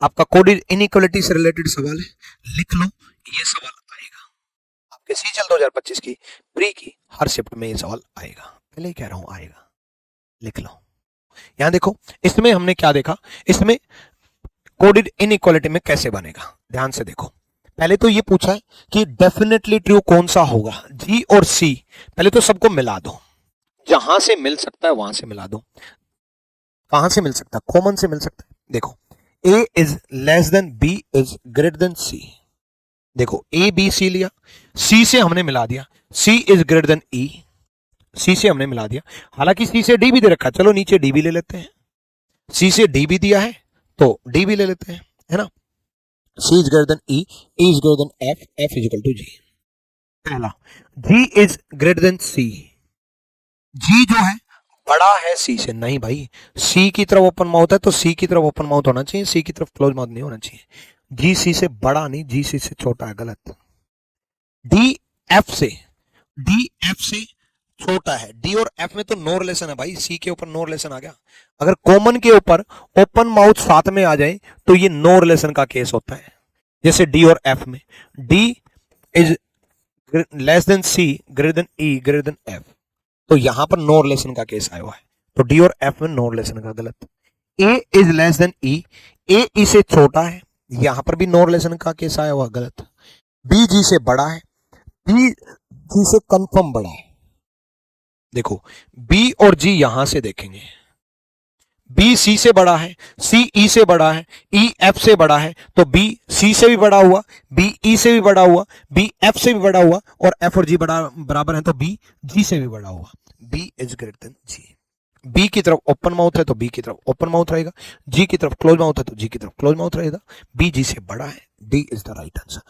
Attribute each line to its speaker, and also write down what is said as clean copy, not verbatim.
Speaker 1: आपका coded inequality से related सवाल है, लिख लो, ये सवाल आएगा आपके सीजल 2025 की प्री की हर शिफ्ट में, ये सवाल आएगा, पहले ही कह रहा हूं आएगा, लिख लो। यहां देखो, इसमें हमने क्या देखा, इसमें कोडेड इनइक्वालिटी में कैसे बनेगा, ध्यान से देखो। पहले तो ये पूछा है कि डेफिनेटली ट्रू कौन सा होगा, जी और सी। पहले तो सबको मिला दो, जहां से मिल सकता है वहां से मिला दो। कहां से मिल सकता है, कॉमन से मिल सकता है। देखो, A is less than B is greater than C. देखो, ए बी सी लिया, सी से हमने मिला दिया, सी इज ग्रेटर देन ई, सी से हमने मिला दिया। हालांकि सी से डी भी दे रखा है, चलो नीचे डी भी ले लेते हैं, सी से डी भी दिया है तो डी भी ले लेते हैं, है ना। C is greater than E is greater than F, F is equal to G. पहला, G is greater than C, G जो है बड़ा है सी से, नहीं भाई, सी की तरफ ओपन माउथ है तो सी की तरफ ओपन माउथ होना चाहिए, सी की तरफ क्लोज माउथ नहीं होना चाहिए। जी सी से बड़ा नहीं, जी सी से छोटा है, गलत। डी एफ से, डी एफ से छोटा है, डी और एफ में तो नो रिलेशन है भाई, सी के ऊपर नो रिलेशन आ गया। अगर कॉमन के ऊपर ओपन माउथ साथ में आ जाए तो ये नो रिलेशन का केस होता है, जैसे डी और एफ में, D is less than C greater than E greater than F, तो यहां पर नो रिलेशन का केस आया हुआ है, तो डी और एफ में नो रिलेशन का, गलत। ए इज लेस देन ई, ए ई से छोटा है, यहां पर भी नो रिलेशन का केस आया हुआ, गलत। बी जी से बड़ा है, बी जी से कंफर्म बड़ा है। देखो, बी और जी यहां से देखेंगे, बी सी से बड़ा है, सी ई से बड़ा है, ई एफ से बड़ा है, तो बी सी से भी बड़ा हुआ, बी ई से भी बड़ा हुआ, बी एफ से भी बड़ा हुआ, और एफ और जी बराबर है तो बी जी से भी बड़ा हुआ, B is greater than G. B की तरफ ओपन माउथ है तो बी की तरफ ओपन माउथ रहेगा, जी की तरफ क्लोज माउथ है तो जी की तरफ क्लोज माउथ रहेगा, बी जी से बड़ा है, D is the right answer.